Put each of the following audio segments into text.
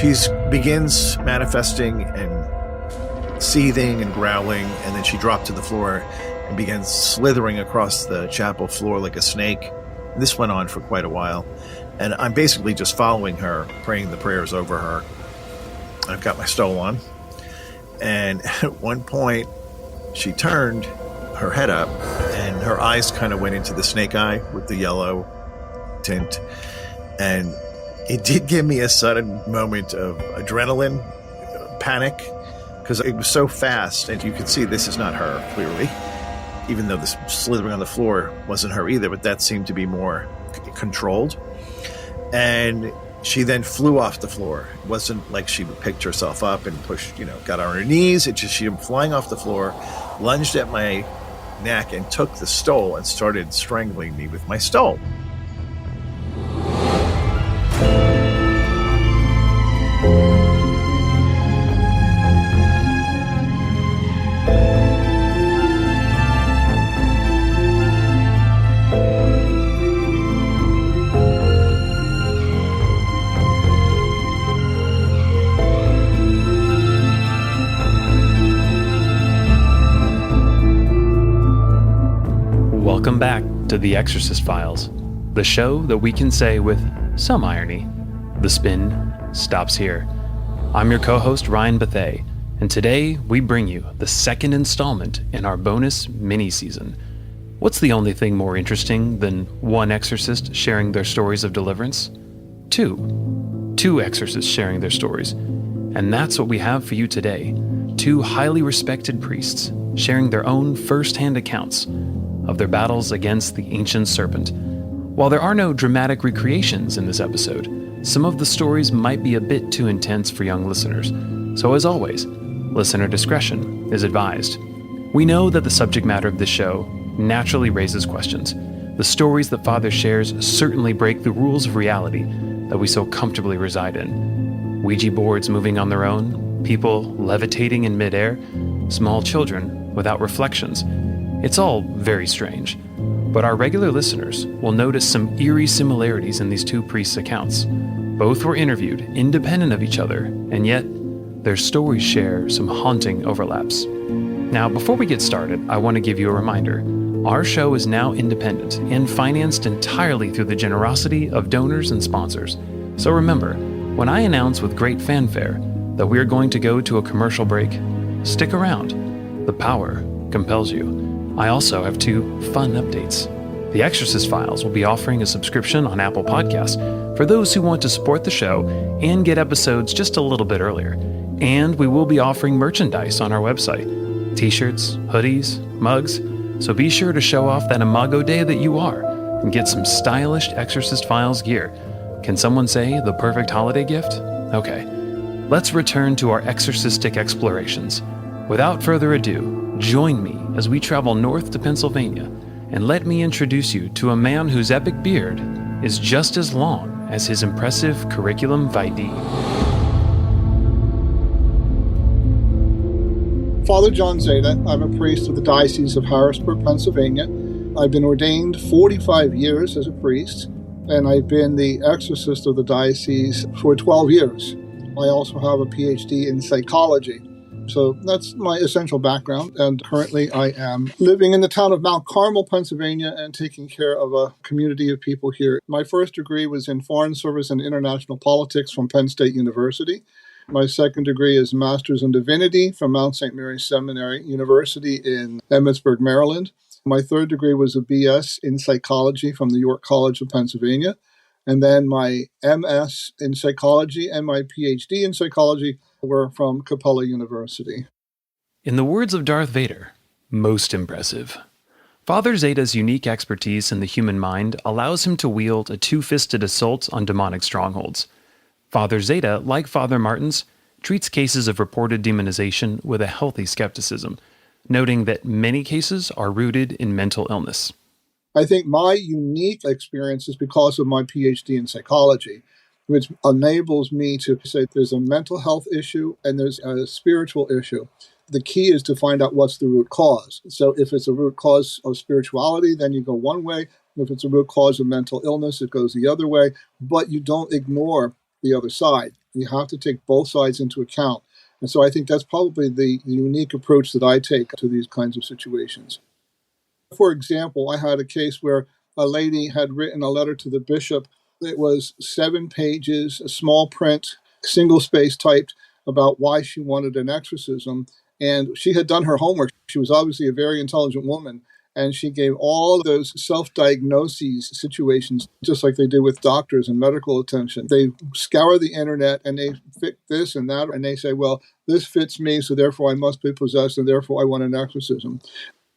She begins manifesting and seething and growling, and then she dropped to the floor and began slithering across the chapel floor like a snake. This went on for quite a while, and I'm basically just following her, praying the prayers over her. I've got my stole on, and at one point she turned her head up and her eyes kind of went into the snake eye with the yellow tint, and it did give me a sudden moment of adrenaline, panic, because it was so fast, and you could see this is not her, clearly, even though this slithering on the floor wasn't her either, but that seemed to be more controlled. And she then flew off the floor. It wasn't like she picked herself up and pushed, got on her knees. It just, she flying off the floor, lunged at my neck and took the stole and started strangling me with my stole. Welcome back to The Exorcist Files, the show that we can say with some irony, the spin stops here. I'm your co-host Ryan Bethay, and today we bring you the second installment in our bonus mini-season. What's the only thing more interesting than one exorcist sharing their stories of deliverance? Two exorcists sharing their stories. And that's what we have for you today. Two highly respected priests sharing their own first-hand accounts of their battles against the ancient serpent. While there are no dramatic recreations in this episode, some of the stories might be a bit too intense for young listeners. So as always, listener discretion is advised. We know that the subject matter of this show naturally raises questions. The stories that Father shares certainly break the rules of reality that we so comfortably reside in. Ouija boards moving on their own, people levitating in midair, small children without reflections. It's all very strange, but our regular listeners will notice some eerie similarities in these two priests' accounts. Both were interviewed independent of each other, and yet their stories share some haunting overlaps. Now, before we get started, I want to give you a reminder. Our show is now independent and financed entirely through the generosity of donors and sponsors. So remember, when I announce with great fanfare that we are going to go to a commercial break, stick around. The power compels you. I also have two fun updates. The Exorcist Files will be offering a subscription on Apple Podcasts for those who want to support the show and get episodes just a little bit earlier. And we will be offering merchandise on our website. T-shirts, hoodies, mugs. So be sure to show off that Imago Dei that you are and get some stylish Exorcist Files gear. Can someone say the perfect holiday gift? Okay, let's return to our exorcistic explorations. Without further ado, join me as we travel north to Pennsylvania, and let me introduce you to a man whose epic beard is just as long as his impressive curriculum vitae. Father John Szada. I'm a priest of the Diocese of Harrisburg, Pennsylvania. I've been ordained 45 years as a priest, and I've been the exorcist of the diocese for 12 years. I also have a PhD in psychology. So that's my essential background, and currently I am living in the town of Mount Carmel, Pennsylvania, and taking care of a community of people here. My first degree was in Foreign Service and International Politics from Penn State University. My second degree is Master's in Divinity from Mount St. Mary's Seminary University in Emmitsburg, Maryland. My third degree was a BS in Psychology from the York College of Pennsylvania. And then my MS in Psychology and my PhD in Psychology were from Capella University. In the words of Darth Vader, most impressive. Father Szada's unique expertise in the human mind allows him to wield a two-fisted assault on demonic strongholds. Father Szada, like Father Martins, treats cases of reported demonization with a healthy skepticism, noting that many cases are rooted in mental illness. I think my unique experience is because of my PhD in psychology, which enables me to say there's a mental health issue and there's a spiritual issue. The key is to find out what's the root cause. So if it's a root cause of spirituality, then you go one way. If it's a root cause of mental illness, it goes the other way. But you don't ignore the other side. You have to take both sides into account. And so I think that's probably the unique approach that I take to these kinds of situations. For example, I had a case where a lady had written a letter to the bishop. It was 7 pages, a small print, single space typed about why she wanted an exorcism. And she had done her homework. She was obviously a very intelligent woman. And she gave all those self-diagnoses situations, just like they do with doctors and medical attention. They scour the internet and they fit this and that. And they say, well, this fits me, so therefore I must be possessed, and therefore I want an exorcism.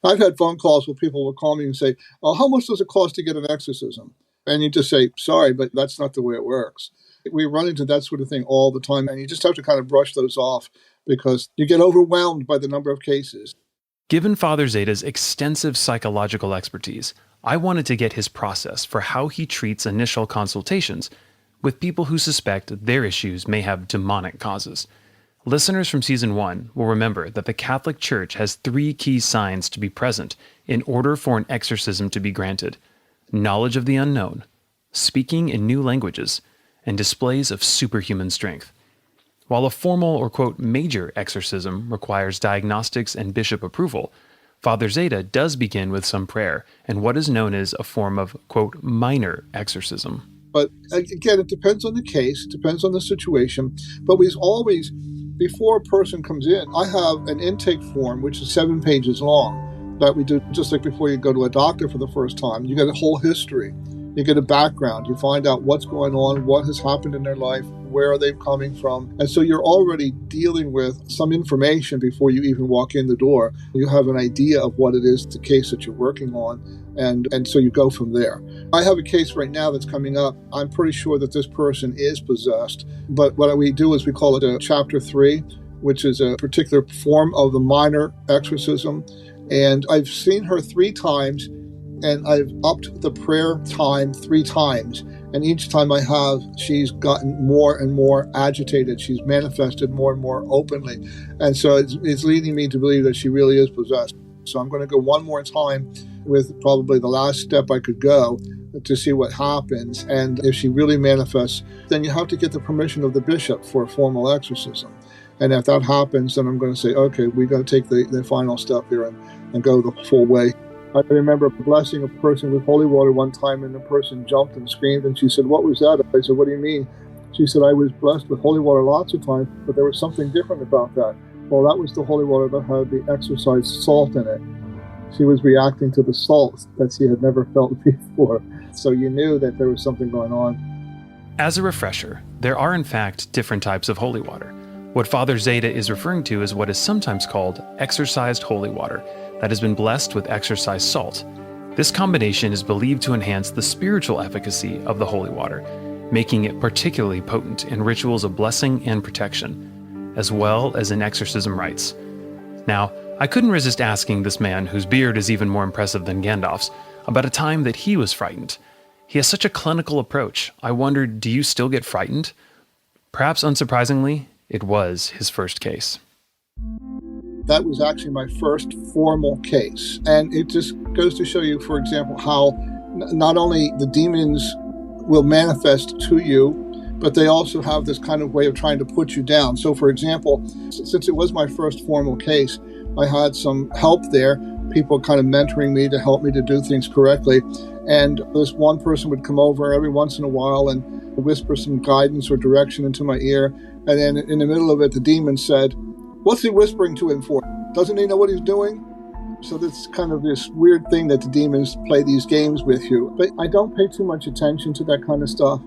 I've had phone calls where people will call me and say, oh, how much does it cost to get an exorcism? And you just say, sorry, but that's not the way it works. We run into that sort of thing all the time, and you just have to kind of brush those off because you get overwhelmed by the number of cases. Given Father Szada's extensive psychological expertise, I wanted to get his process for how he treats initial consultations with people who suspect their issues may have demonic causes. Listeners from Season 1 will remember that the Catholic Church has 3 key signs to be present in order for an exorcism to be granted: knowledge of the unknown, speaking in new languages, and displays of superhuman strength. While a formal or, quote, major exorcism requires diagnostics and bishop approval, Father Szada does begin with some prayer and what is known as a form of, quote, minor exorcism. But again, it depends on the case, it depends on the situation. But we always, before a person comes in, I have an intake form, which is 7 pages long, that we do just like before you go to a doctor for the first time. You get a whole history. You get a background. You find out what's going on, what has happened in their life, where are they coming from. And so you're already dealing with some information before you even walk in the door. You have an idea of what it is, the case that you're working on, and so you go from there. I have a case right now that's coming up. I'm pretty sure that this person is possessed, but what we do is we call it a Chapter 3, which is a particular form of the minor exorcism. And I've seen her 3 times, and I've upped the prayer time 3 times. And each time I have, she's gotten more and more agitated. She's manifested more and more openly. And so it's leading me to believe that she really is possessed. So I'm going to go one more time with probably the last step I could go to see what happens. And if she really manifests, then you have to get the permission of the bishop for a formal exorcism. And if that happens, then I'm going to say, okay, we got to take the final step here and go the full way. I remember blessing a person with holy water one time, and the person jumped and screamed, and she said, what was that? I said, what do you mean? She said, I was blessed with holy water lots of times, but there was something different about that. Well, that was the holy water that had the exorcised salt in it. She was reacting to the salt that she had never felt before. So you knew that there was something going on. As a refresher, there are in fact different types of holy water. What Father Szada is referring to is what is sometimes called exorcised holy water that has been blessed with exorcised salt. This combination is believed to enhance the spiritual efficacy of the holy water, making it particularly potent in rituals of blessing and protection, as well as in exorcism rites. Now, I couldn't resist asking this man, whose beard is even more impressive than Gandalf's, about a time that he was frightened. He has such a clinical approach. I wondered, do you still get frightened? Perhaps unsurprisingly, it was his first case. That was actually my first formal case. And it just goes to show you, for example, how not only the demons will manifest to you, but they also have this kind of way of trying to put you down. So, for example, since it was my first formal case, I had some help there, people kind of mentoring me to help me to do things correctly. And this one person would come over every once in a while and whisper some guidance or direction into my ear. And then in the middle of it, the demon said, what's he whispering to him for? Doesn't he know what he's doing? So that's kind of this weird thing that the demons play these games with you. But I don't pay too much attention to that kind of stuff,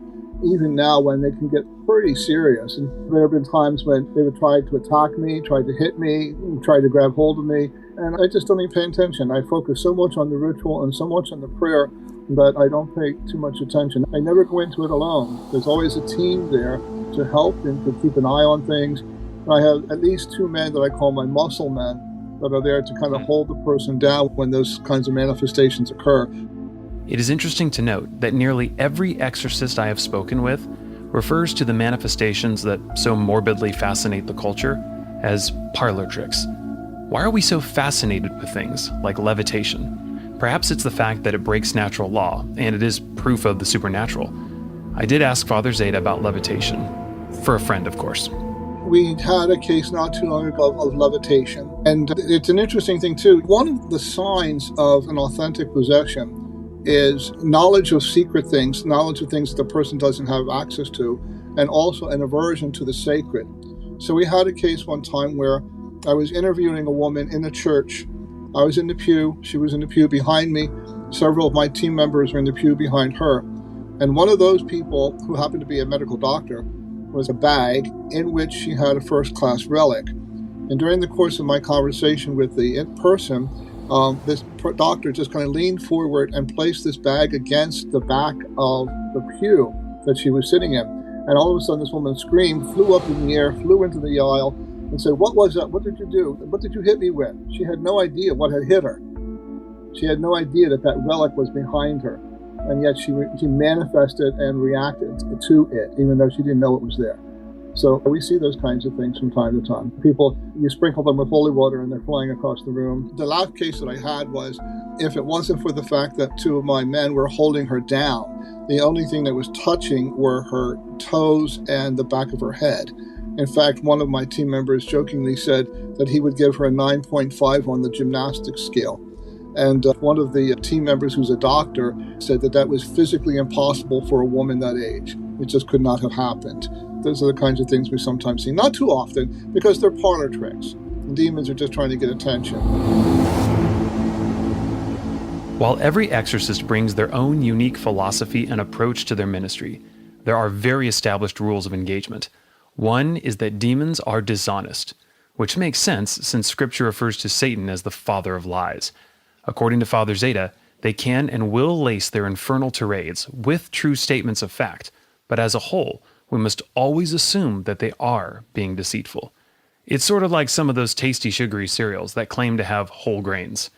even now when they can get pretty serious. And there have been times when they would try to attack me, try to hit me, try to grab hold of me. And I just don't even pay attention. I focus so much on the ritual and so much on the prayer that I don't pay too much attention. I never go into it alone. There's always a team there to help and to keep an eye on things. I have at least 2 men that I call my muscle men that are there to kind of hold the person down when those kinds of manifestations occur. It is interesting to note that nearly every exorcist I have spoken with refers to the manifestations that so morbidly fascinate the culture as parlor tricks. Why are we so fascinated with things like levitation? Perhaps it's the fact that it breaks natural law, and it is proof of the supernatural. I did ask Father Szada about levitation. For a friend, of course. We had a case not too long ago of levitation. And it's an interesting thing, too. One of the signs of an authentic possession is knowledge of secret things, knowledge of things that the person doesn't have access to, and also an aversion to the sacred. So we had a case one time where I was interviewing a woman in a church. I was in the pew. She was in the pew behind me. Several of my team members were in the pew behind her. And one of those people, who happened to be a medical doctor, was a bag in which she had a first-class relic. And during the course of my conversation with the person, this doctor just kind of leaned forward and placed this bag against the back of the pew that she was sitting in. And all of a sudden, this woman screamed, flew up in the air, flew into the aisle, and said, "What was that? What did you do? What did you hit me with?" She had no idea what had hit her. She had no idea that that relic was behind her. And yet she manifested and reacted to it, even though she didn't know it was there. So we see those kinds of things from time to time. People, you sprinkle them with holy water and they're flying across the room. The last case that I had was, if it wasn't for the fact that two of my men were holding her down, the only thing that was touching were her toes and the back of her head. In fact, one of my team members jokingly said that he would give her a 9.5 on the gymnastics scale. And one of the team members, who's a doctor, said that that was physically impossible for a woman that age. It just could not have happened. Those are the kinds of things we sometimes see. Not too often, because they're parlor tricks. Demons are just trying to get attention. While every exorcist brings their own unique philosophy and approach to their ministry, there are very established rules of engagement. One is that demons are dishonest, which makes sense since Scripture refers to Satan as the father of lies. According to Father Szada, they can and will lace their infernal tirades with true statements of fact, but as a whole, we must always assume that they are being deceitful. It's sort of like some of those tasty sugary cereals that claim to have whole grains.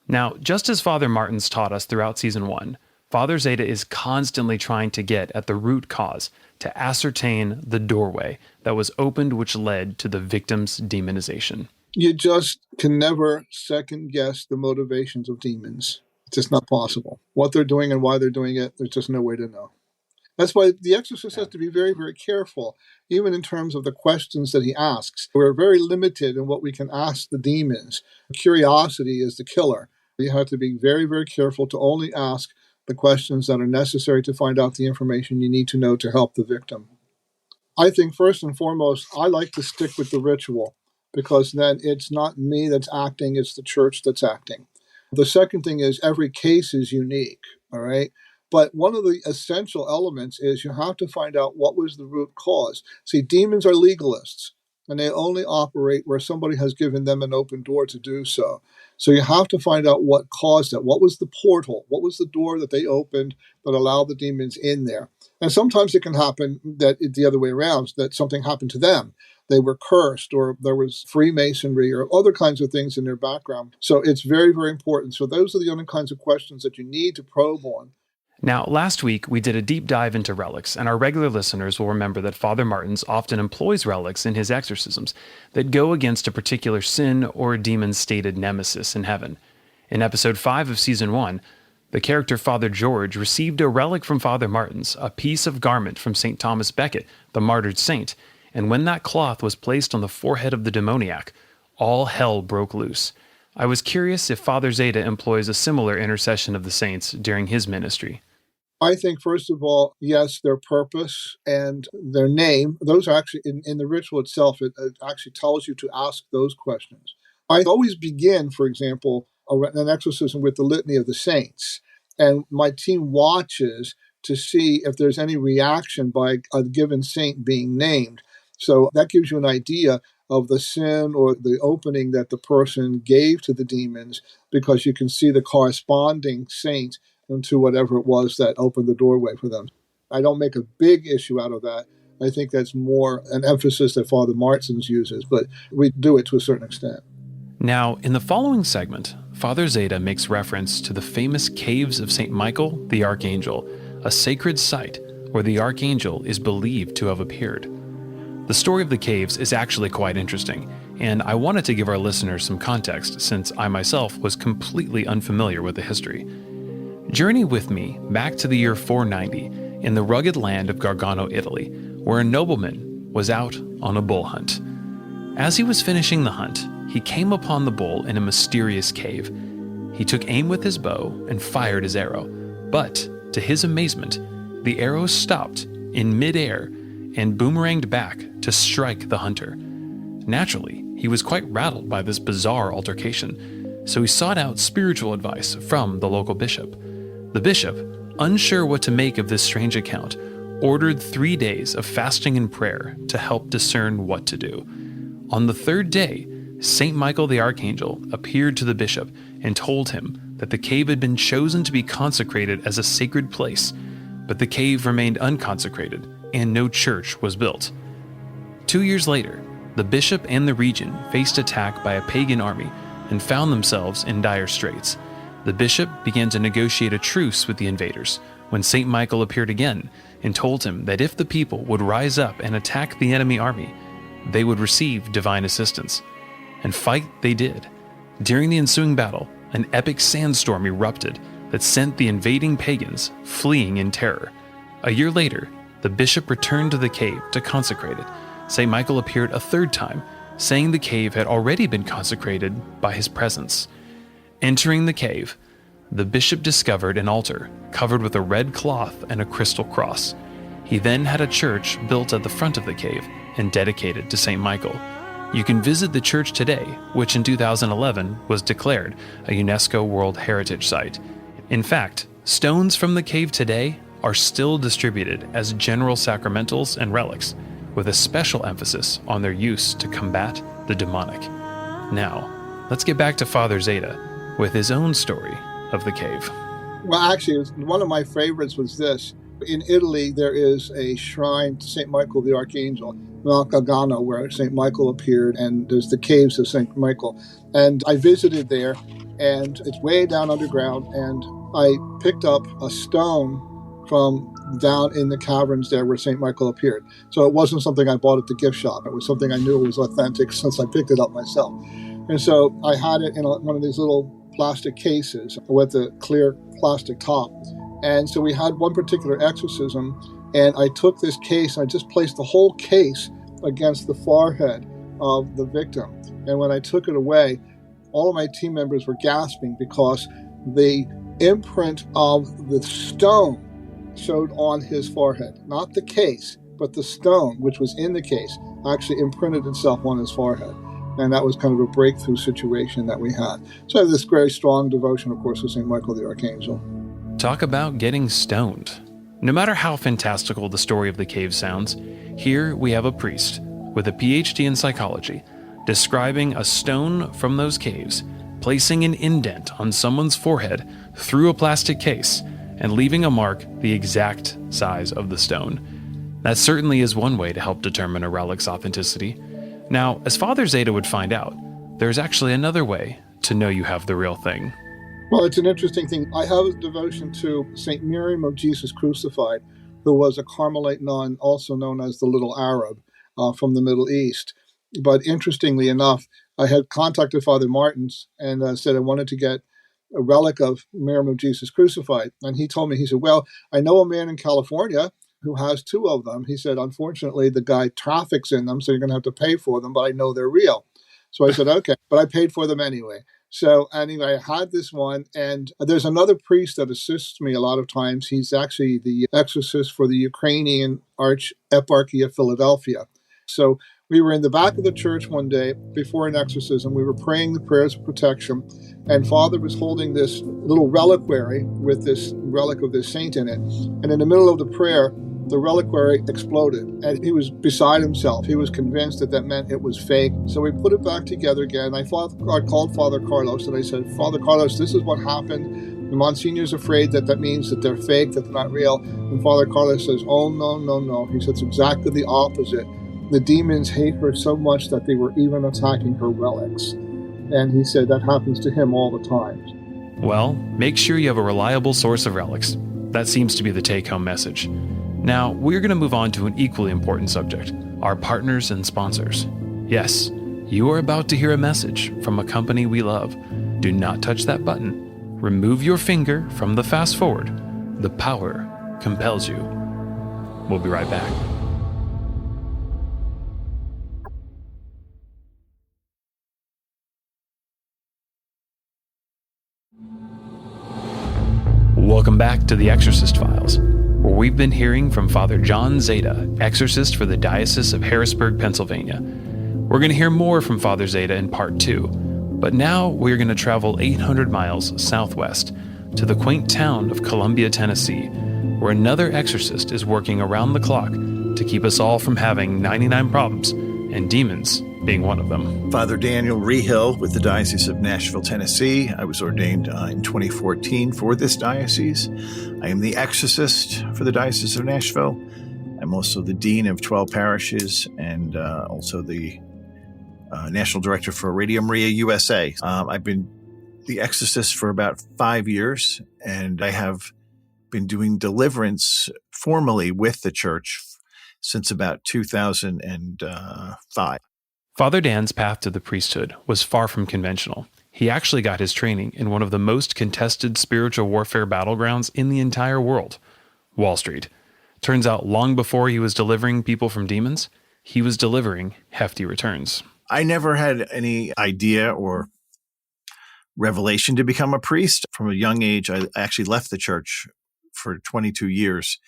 Now, just as Father Martins taught us throughout Season 1, Father Szada is constantly trying to get at the root cause, to ascertain the doorway that was opened which led to the victim's demonization. You just can never second guess the motivations of demons. It's just not possible. What they're doing and why they're doing it, there's just no way to know. That's why the exorcist has to be very, very careful, even in terms of the questions that he asks. We're very limited in what we can ask the demons. Curiosity is the killer. You have to be very, very careful to only ask the questions that are necessary to find out the information you need to know to help the victim. I think first and foremost, I like to stick with the ritual, because then it's not me that's acting, it's the church that's acting. The second thing is every case is unique, all right? But one of the essential elements is you have to find out what was the root cause. See, demons are legalists, and they only operate where somebody has given them an open door to do so. So you have to find out what caused it. What was the portal? What was the door that they opened that allowed the demons in there? And sometimes it can happen that the other way around, that something happened to them. They were cursed, or there was Freemasonry or other kinds of things in their background. So it's very, very important. So those are the only kinds of questions that you need to probe on. Now, last week we did a deep dive into relics, and our regular listeners will remember that Father Martins often employs relics in his exorcisms that go against a particular sin or a demon's stated nemesis in heaven. In episode 5 of Season 1, the character Father George received a relic from Father Martins, a piece of garment from St. Thomas Becket, the martyred saint, and when that cloth was placed on the forehead of the demoniac, all hell broke loose. I was curious if Father Szada employs a similar intercession of the saints during his ministry. I think, first of all, yes, their purpose and their name, those are actually, in the ritual itself, it actually tells you to ask those questions. I always begin, for example, an exorcism with the Litany of the Saints, and my team watches to see if there's any reaction by a given saint being named. So that gives you an idea of the sin or the opening that the person gave to the demons, because you can see the corresponding saint into whatever it was that opened the doorway for them. I don't make a big issue out of that. I think that's more an emphasis that Father Martins uses, but we do it to a certain extent. Now, in the following segment, Father Szada makes reference to the famous Caves of St. Michael the Archangel, a sacred site where the Archangel is believed to have appeared. The story of the caves is actually quite interesting, and I wanted to give our listeners some context since I myself was completely unfamiliar with the history. Journey with me back to the year 490 in the rugged land of Gargano, Italy, where a nobleman was out on a bull hunt. As he was finishing the hunt, he came upon the bull in a mysterious cave. He took aim with his bow and fired his arrow, but, to his amazement, the arrow stopped in midair and boomeranged back to strike the hunter. Naturally, he was quite rattled by this bizarre altercation, so he sought out spiritual advice from the local bishop. The bishop, unsure what to make of this strange account, ordered 3 days of fasting and prayer to help discern what to do. On the third day, St. Michael the Archangel appeared to the bishop and told him that the cave had been chosen to be consecrated as a sacred place, but the cave remained unconsecrated and no church was built. 2 years later, the bishop and the region faced attack by a pagan army and found themselves in dire straits. The bishop began to negotiate a truce with the invaders when St. Michael appeared again and told him that if the people would rise up and attack the enemy army, they would receive divine assistance. And fight they did. During the ensuing battle, an epic sandstorm erupted that sent the invading pagans fleeing in terror. A year later, the bishop returned to the cave to consecrate it. St. Michael appeared a third time, saying the cave had already been consecrated by his presence. Entering the cave, the bishop discovered an altar covered with a red cloth and a crystal cross. He then had a church built at the front of the cave and dedicated to St. Michael. You can visit the church today, which in 2011 was declared a UNESCO World Heritage Site. In fact, stones from the cave today are still distributed as general sacramentals and relics, with a special emphasis on their use to combat the demonic. Now, let's get back to Father Szada with his own story of the cave. Well, actually, one of my favorites was this. In Italy, there is a shrine to St. Michael the Archangel, Mount Gargano, where St. Michael appeared, and there's the caves of St. Michael. And I visited there, and it's way down underground, and I picked up a stone from down in the caverns there where St. Michael appeared. So it wasn't something I bought at the gift shop. It was something I knew was authentic since I picked it up myself. And so I had it in one of these little plastic cases with a clear plastic top. And so we had one particular exorcism, and I took this case and I just placed the whole case against the forehead of the victim. And when I took it away, all of my team members were gasping because the imprint of the stone showed on his forehead. Not the case, but the stone, which was in the case, actually imprinted itself on his forehead. And that was kind of a breakthrough situation that we had. So I have this very strong devotion, of course, to St. Michael the Archangel. Talk about getting stoned. No matter how fantastical the story of the cave sounds, here we have a priest with a PhD in psychology describing a stone from those caves, placing an indent on someone's forehead through a plastic case, and leaving a mark the exact size of the stone. That certainly is one way to help determine a relic's authenticity. Now, as Father Szada would find out, there's actually another way to know you have the real thing. Well, it's an interesting thing. I have a devotion to St. Miriam of Jesus Crucified, who was a Carmelite nun, also known as the Little Arab, from the Middle East. But interestingly enough, I had contacted Father Martins and said I wanted to get a relic of Miriam of Jesus Crucified. And he told me, he said, well, I know a man in California who has 2 of them. He said, unfortunately, the guy traffics in them, so you're going to have to pay for them, but I know they're real. So I said, okay, but I paid for them anyway. So anyway, I had this one, and there's another priest that assists me a lot of times. He's actually the exorcist for the Ukrainian Archieparchy of Philadelphia. So we were in the back of the church one day before an exorcism. We were praying the prayers of protection, and Father was holding this little reliquary with this relic of this saint in it. And in the middle of the prayer, the reliquary exploded, and he was beside himself. He was convinced that meant it was fake. So we put it back together again. I called Father Carlos, and I said, Father Carlos, this is what happened. The Monsignor's afraid that means that they're fake, that they're not real. And Father Carlos says, oh, no. He said, it's exactly the opposite. The demons hate her so much that they were even attacking her relics. And he said that happens to him all the time. Well, make sure you have a reliable source of relics. That seems to be the take-home message. Now, we're going to move on to an equally important subject, our partners and sponsors. Yes, you are about to hear a message from a company we love. Do not touch that button. Remove your finger from the fast forward. The power compels you. We'll be right back. Welcome back to the Exorcist Files, where we've been hearing from Father John Szada, exorcist for the Diocese of Harrisburg, Pennsylvania. We're going to hear more from Father Szada in part 2, but now we're going to travel 800 miles southwest to the quaint town of Columbia, Tennessee, where another exorcist is working around the clock to keep us all from having 99 problems, and demons being one of them. Father Daniel Reehil with the Diocese of Nashville, Tennessee. I was ordained in 2014 for this diocese. I am the exorcist for the Diocese of Nashville. I'm also the Dean of 12 parishes and also the National Director for Radio Maria USA. I've been the exorcist for about 5 years, and I have been doing deliverance formally with the church since about 2005. Father Dan's path to the priesthood was far from conventional. He actually got his training in one of the most contested spiritual warfare battlegrounds in the entire world, Wall Street. Turns out long before he was delivering people from demons, he was delivering hefty returns. I never had any idea or revelation to become a priest. From a young age, I actually left the church for 22 years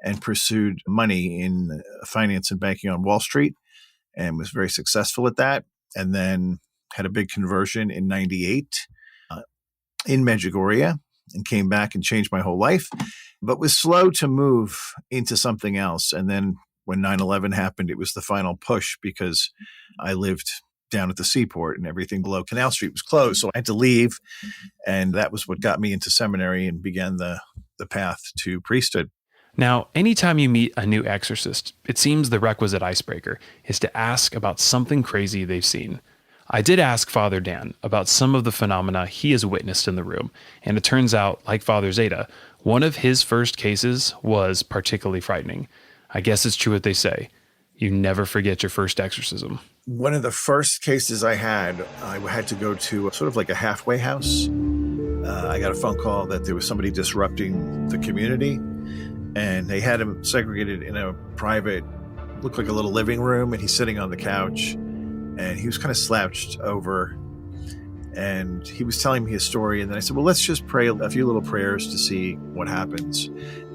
and pursued money in finance and banking on Wall Street, and was very successful at that. And then had a big conversion in 98 in Medjugorje, and came back and changed my whole life, but was slow to move into something else. And then when 9/11 happened, it was the final push because I lived down at the seaport and everything below Canal Street was closed. So I had to leave. And that was what got me into seminary and began the path to priesthood. Now, anytime you meet a new exorcist, it seems the requisite icebreaker is to ask about something crazy they've seen. I did ask Father Dan about some of the phenomena he has witnessed in the room, and it turns out, like Father Szada, one of his first cases was particularly frightening. I guess it's true what they say. You never forget your first exorcism. One of the first cases I had to go to sort of like a halfway house. I got a phone call that there was somebody disrupting the community, and they had him segregated in a private, looked like a little living room, and he's sitting on the couch, and he was kind of slouched over, and he was telling me his story. And then I said, well, let's just pray a few little prayers to see what happens.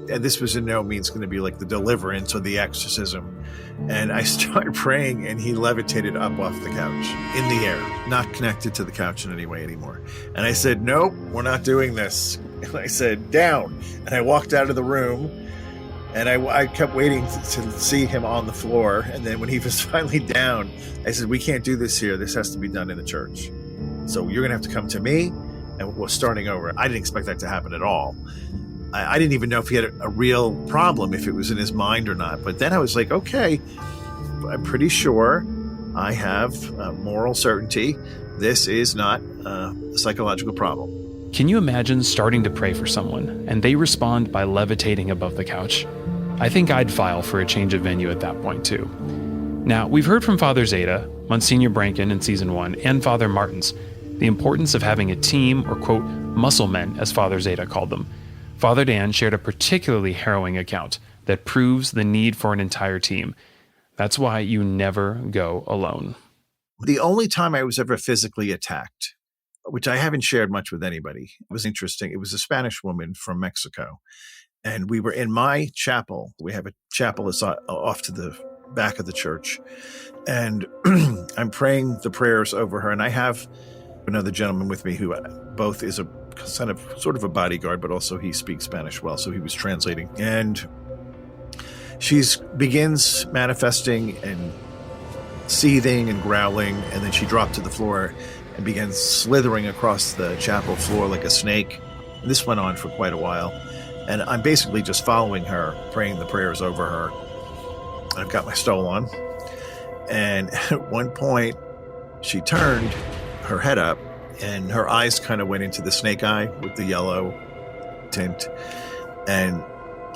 And this was in no means going to be like the deliverance or the exorcism. And I started praying, and he levitated up off the couch in the air, not connected to the couch in any way anymore. And I said, nope, we're not doing this. And I said, down. And I walked out of the room, and I kept waiting to see him on the floor. And then when he was finally down, I said, we can't do this here. This has to be done in the church. So you're going to have to come to me, and we're starting over. I didn't expect that to happen at all. I didn't even know if he had a real problem, if it was in his mind or not. But then I was like, okay, I'm pretty sure I have moral certainty. This is not a psychological problem. Can you imagine starting to pray for someone and they respond by levitating above the couch? I think I'd file for a change of venue at that point too. Now, we've heard from Father Szada, Monsignor Branken in Season 1, and Father Martins, the importance of having a team, or quote, muscle men, as Father Szada called them. Father Dan shared a particularly harrowing account that proves the need for an entire team. That's why you never go alone. The only time I was ever physically attacked, which I haven't shared much with anybody, was interesting. It was a Spanish woman from Mexico. And we were in my chapel. We have a chapel that's off to the back of the church. And I'm praying the prayers over her. And I have another gentleman with me who both is a sort of a bodyguard, but also he speaks Spanish well, so he was translating. And she begins manifesting and seething and growling, and then she dropped to the floor and began slithering across the chapel floor like a snake. And this went on for quite a while, and I'm basically just following her, praying the prayers over her. I've got my stole on, and at one point she turned her head up, and her eyes kind of went into the snake eye with the yellow tint. And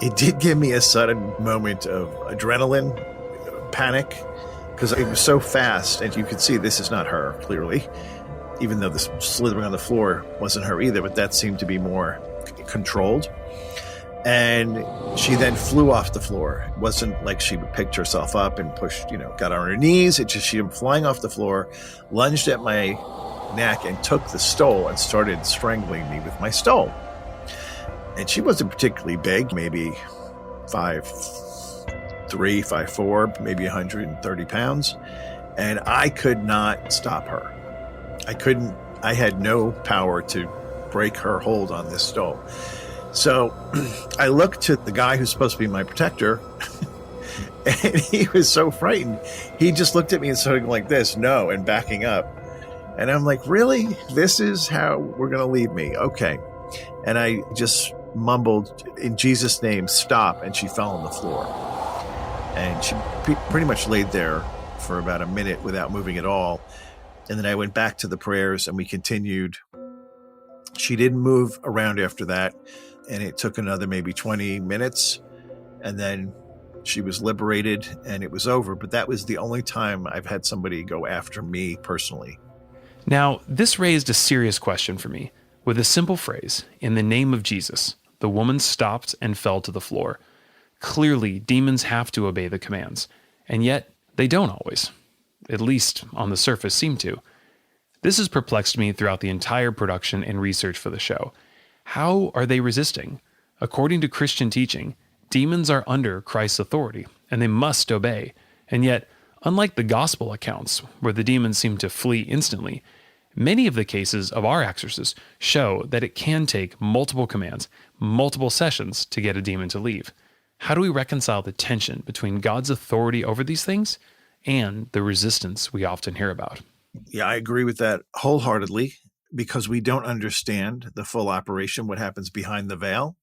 it did give me a sudden moment of adrenaline, panic, because it was so fast. And you could see this is not her, clearly, even though this slithering on the floor wasn't her either, but that seemed to be more controlled. And she then flew off the floor. It wasn't like she picked herself up and pushed, got on her knees. It just, she was flying off the floor, lunged at my neck and took the stole and started strangling me with my stole. And she wasn't particularly big, maybe 5'3", 5'4", maybe 130 pounds. And I could not stop her. I had no power to break her hold on this stole. So I looked to the guy who's supposed to be my protector, and he was so frightened. He just looked at me and started like this, no, and backing up. And I'm like, really? This is how we're going to leave me? Okay. And I just mumbled, in Jesus' name, stop. And she fell on the floor. And she pretty much laid there for about a minute without moving at all. And then I went back to the prayers and we continued. She didn't move around after that. And it took another maybe 20 minutes. And then she was liberated and it was over. But that was the only time I've had somebody go after me personally. Now, this raised a serious question for me. With a simple phrase, in the name of Jesus, the woman stopped and fell to the floor. Clearly, demons have to obey the commands, and yet they don't always. At least, on the surface, seem to. This has perplexed me throughout the entire production and research for the show. How are they resisting? According to Christian teaching, demons are under Christ's authority, and they must obey. And yet, unlike the gospel accounts, where the demons seem to flee instantly, many of the cases of our exorcists show that it can take multiple commands, multiple sessions to get a demon to leave. How do we reconcile the tension between God's authority over these things and the resistance we often hear about? Yeah, I agree with that wholeheartedly because we don't understand the full operation, what happens behind the veil.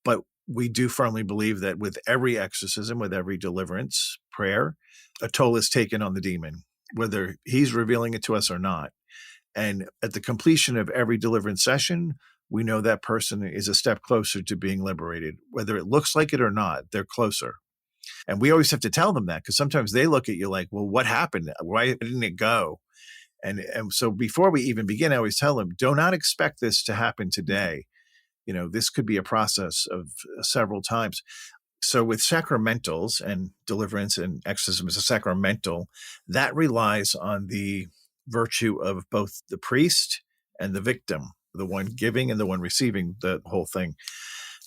But we do firmly believe that with every exorcism, with every deliverance prayer, a toll is taken on the demon, whether he's revealing it to us or not. And at the completion of every deliverance session, we know that person is a step closer to being liberated. Whether it looks like it or not, they're closer. And we always have to tell them that because sometimes they look at you like, well, what happened? Why didn't it go? And so before we even begin, I always tell them, do not expect this to happen today. You know, this could be a process of several times. So with sacramentals, and deliverance and exorcism is a sacramental, that relies on the virtue of both the priest and the victim, the one giving and the one receiving the whole thing.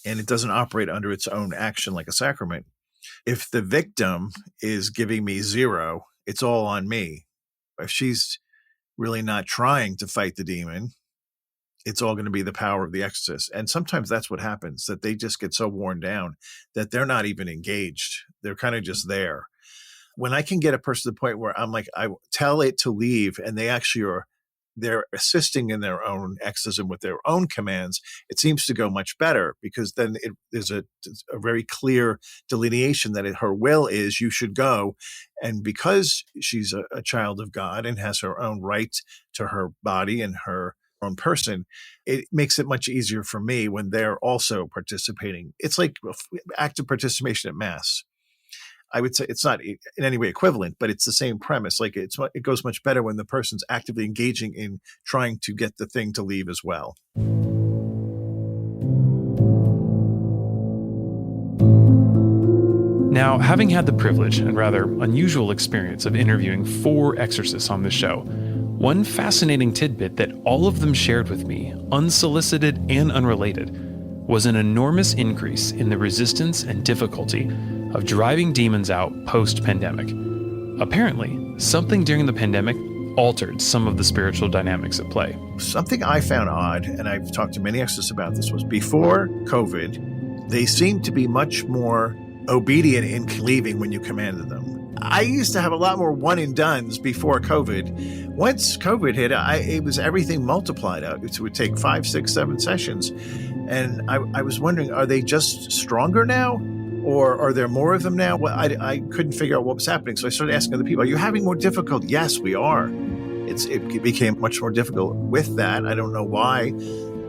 And it doesn't operate under its own action like a sacrament. If the victim is giving me 0, it's all on me. If she's really not trying to fight the demon, it's all going to be the power of the exorcist. And sometimes that's what happens, that they just get so worn down that they're not even engaged. They're kind of just there. When I can get a person to the point where I'm like, I tell it to leave, and they actually they're assisting in their own exorcism with their own commands, it seems to go much better because then there's a very clear delineation that her will is you should go. And because she's a child of God and has her own right to her body and her own person, it makes it much easier for me when they're also participating. It's like active participation at Mass. I would say it's not in any way equivalent, but it's the same premise. Like it goes much better when the person's actively engaging in trying to get the thing to leave as well. Now, having had the privilege and rather unusual experience of interviewing 4 exorcists on this show, one fascinating tidbit that all of them shared with me, unsolicited and unrelated, was an enormous increase in the resistance and difficulty of driving demons out post-pandemic. Apparently, something during the pandemic altered some of the spiritual dynamics at play. Something I found odd, and I've talked to many exorcists about this, was before COVID, they seemed to be much more obedient in leaving when you commanded them. I used to have a lot more one and dones before COVID. Once COVID hit, it was everything multiplied out. It would take 5, 6, 7 sessions. And I was wondering, are they just stronger now? Or are there more of them now? Well, I couldn't figure out what was happening. So I started asking other people, are you having more difficulty? Yes, we are. It became much more difficult with that. I don't know why.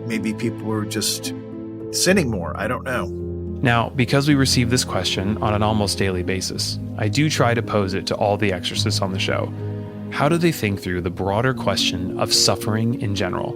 Maybe people were just sinning more. I don't know. Now, because we receive this question on an almost daily basis, I do try to pose it to all the exorcists on the show. How do they think through the broader question of suffering in general?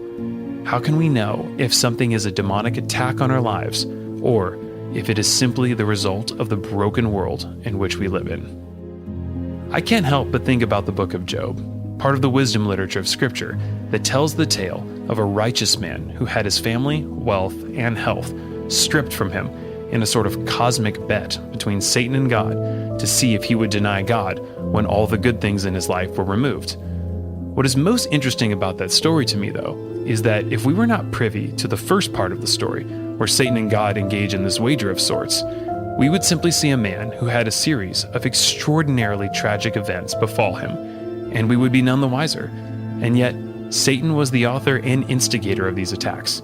How can we know if something is a demonic attack on our lives, or if it is simply the result of the broken world in which we live in? I can't help but think about the book of Job, part of the wisdom literature of Scripture that tells the tale of a righteous man who had his family, wealth, and health stripped from him in a sort of cosmic bet between Satan and God to see if he would deny God when all the good things in his life were removed. What is most interesting about that story to me, though, is that if we were not privy to the first part of the story, where Satan and God engage in this wager of sorts, we would simply see a man who had a series of extraordinarily tragic events befall him, and we would be none the wiser. And yet, Satan was the author and instigator of these attacks.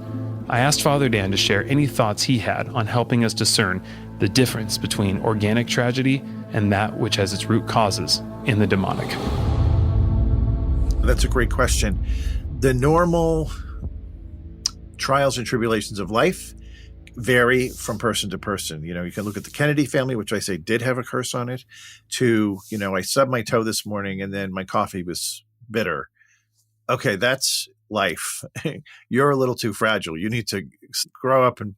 I asked Father Dan to share any thoughts he had on helping us discern the difference between organic tragedy and that which has its root causes in the demonic. That's a great question. The normal trials and tribulations of life vary from person to person. You can look at the Kennedy family, which I say did have a curse on it, to, I stubbed my toe this morning and then my coffee was bitter. Okay, that's life. You're a little too fragile. You need to grow up and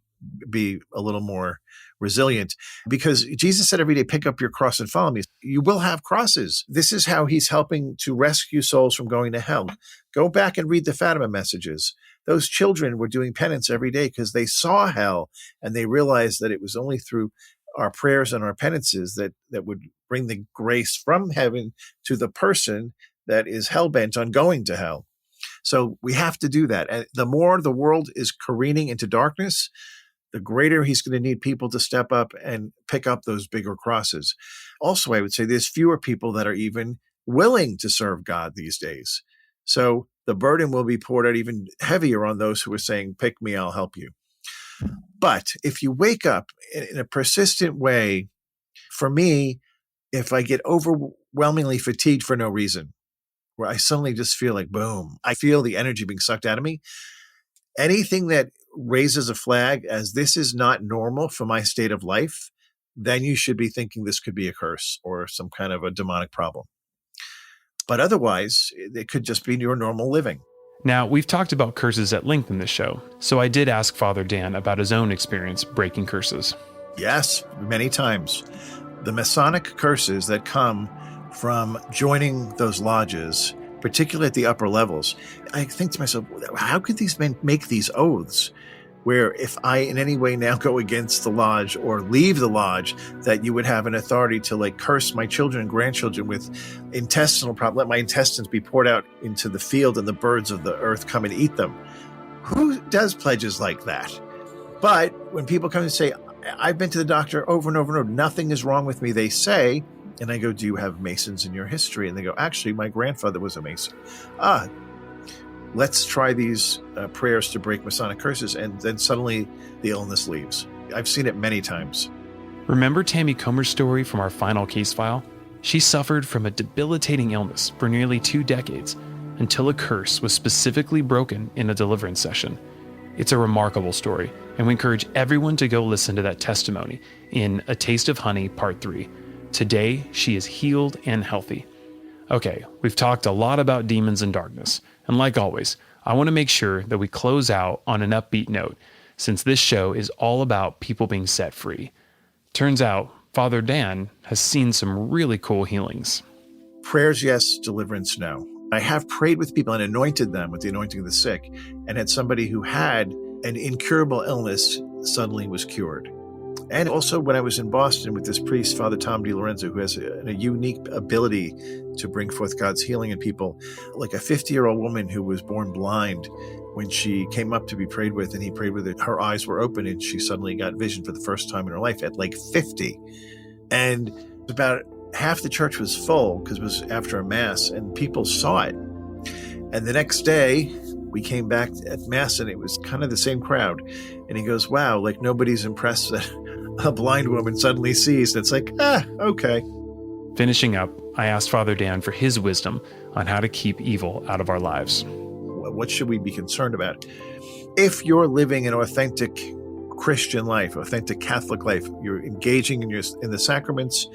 be a little more resilient, because Jesus said every day, pick up your cross and follow me. You will have crosses. This is how he's helping to rescue souls from going to hell. Go back and read the Fatima messages. Those children were doing penance every day because they saw hell, and they realized that it was only through our prayers and our penances that would bring the grace from heaven to the person that is hell-bent on going to hell. So we have to do that. And the more the world is careening into darkness, the greater he's going to need people to step up and pick up those bigger crosses. Also, I would say there's fewer people that are even willing to serve God these days. So the burden will be poured out even heavier on those who are saying, pick me, I'll help you. But if you wake up in a persistent way, for me, if I get overwhelmingly fatigued for no reason, where I suddenly just feel like, boom, I feel the energy being sucked out of me, anything that raises a flag as this is not normal for my state of life, then you should be thinking this could be a curse or some kind of a demonic problem. But otherwise, it could just be your normal living. Now, we've talked about curses at length in this show, so I did ask Father Dan about his own experience breaking curses. Yes, many times. The Masonic curses that come from joining those lodges, particularly at the upper levels, I think to myself, how could these men make these oaths where if I in any way now go against the lodge or leave the lodge, that you would have an authority to curse my children and grandchildren with intestinal problems, let my intestines be poured out into the field and the birds of the earth come and eat them. Who does pledges like that? But when people come and say, I've been to the doctor over and over and over, nothing is wrong with me, they say, and I go, do you have Masons in your history? And they go, actually, my grandfather was a Mason. Let's try these prayers to break Masonic curses. And then suddenly the illness leaves. I've seen it many times. Remember Tammy Comer's story from our final case file? She suffered from a debilitating illness for nearly 2 decades until a curse was specifically broken in a deliverance session. It's a remarkable story, and we encourage everyone to go listen to that testimony in A Taste of Honey, Part 3. Today, she is healed and healthy. Okay, we've talked a lot about demons and darkness, and like always, I want to make sure that we close out on an upbeat note, since this show is all about people being set free. Turns out, Father Dan has seen some really cool healings. Prayers, yes. Deliverance, no. I have prayed with people and anointed them with the anointing of the sick, and had somebody who had an incurable illness suddenly was cured. And also when I was in Boston with this priest, Father Tom DiLorenzo, who has a unique ability to bring forth God's healing in people, like a 50-year-old woman who was born blind, when she came up to be prayed with and he prayed with her eyes were open and she suddenly got vision for the first time in her life at 50. And about half the church was full because it was after a mass and people saw it. And the next day we came back at mass and it was kind of the same crowd. And he goes, wow, nobody's impressed that a blind woman suddenly sees. And it's okay. Finishing up, I asked Father Dan for his wisdom on how to keep evil out of our lives. What should we be concerned about? If you're living an authentic Christian life, authentic Catholic life, you're engaging in the sacraments,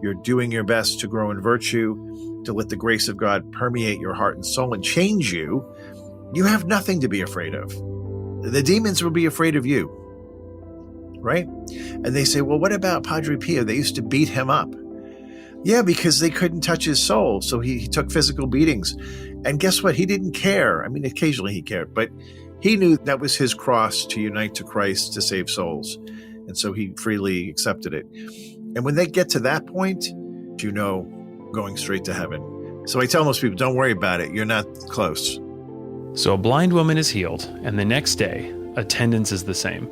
you're doing your best to grow in virtue, to let the grace of God permeate your heart and soul and change you, you have nothing to be afraid of. The demons will be afraid of you, right? And they say, well, what about Padre Pio? They used to beat him up. Yeah, because they couldn't touch his soul, so he took physical beatings. And guess what? He didn't care. I mean, occasionally he cared, but he knew that was his cross to unite to Christ to save souls. And so he freely accepted it. And when they get to that point, going straight to heaven. So I tell most people, don't worry about it. You're not close. So a blind woman is healed, and the next day, attendance is the same.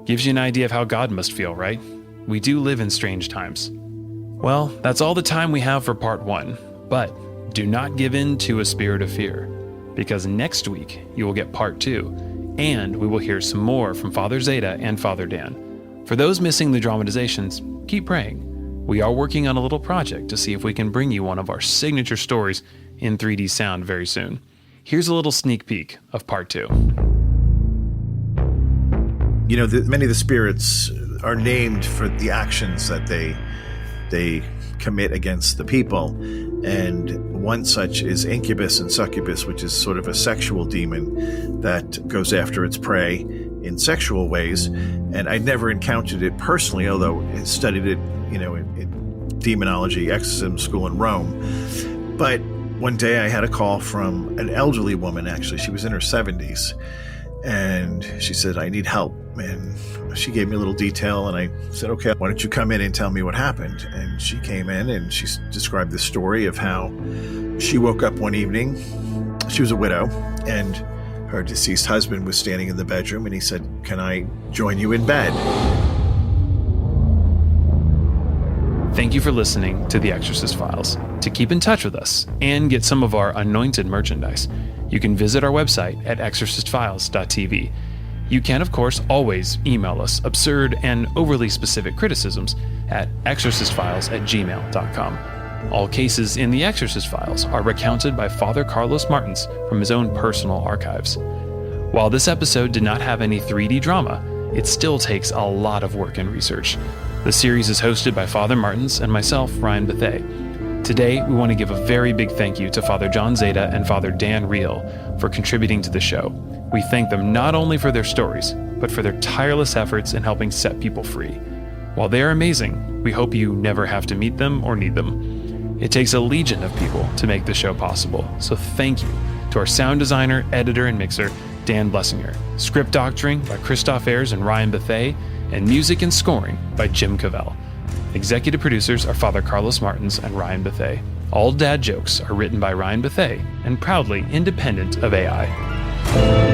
Gives you an idea of how God must feel, right? We do live in strange times. Well, that's all the time we have for part 1. But do not give in to a spirit of fear, because next week you will get part 2, and we will hear some more from Father Szada and Father Dan. For those missing the dramatizations, keep praying. We are working on a little project to see if we can bring you one of our signature stories in 3D sound very soon. Here's a little sneak peek of part 2. Many of the spirits are named for the actions that they commit against the people. And one such is incubus and succubus, which is sort of a sexual demon that goes after its prey in sexual ways. And I never encountered it personally, although I studied it, in demonology, exorcism school in Rome. But one day I had a call from an elderly woman, actually. She was in her 70s. And she said, I need help. And she gave me a little detail, and I said, okay, why don't you come in and tell me what happened? And she came in and she described the story of how she woke up one evening. She was a widow, and her deceased husband was standing in the bedroom, and he said, can I join you in bed? Thank you for listening to The Exorcist Files. To keep in touch with us and get some of our anointed merchandise, you can visit our website at exorcistfiles.tv. You can, of course, always email us absurd and overly specific criticisms at exorcistfiles@gmail.com. All cases in The Exorcist Files are recounted by Father Carlos Martins from his own personal archives. While this episode did not have any 3D drama, it still takes a lot of work and research. The series is hosted by Father Martins and myself, Ryan Bethea. Today, we want to give a very big thank you to Father John Szada and Father Dan Reehil for contributing to the show. We thank them not only for their stories, but for their tireless efforts in helping set people free. While they are amazing, we hope you never have to meet them or need them. It takes a legion of people to make the show possible, so thank you to our sound designer, editor, and mixer, Dan Blessinger, script doctoring by Christoph Ayers and Ryan Bethea, and music and scoring by Jim Cavell. Executive producers are Father Carlos Martins and Ryan Bethea. All dad jokes are written by Ryan Bethea and proudly independent of AI.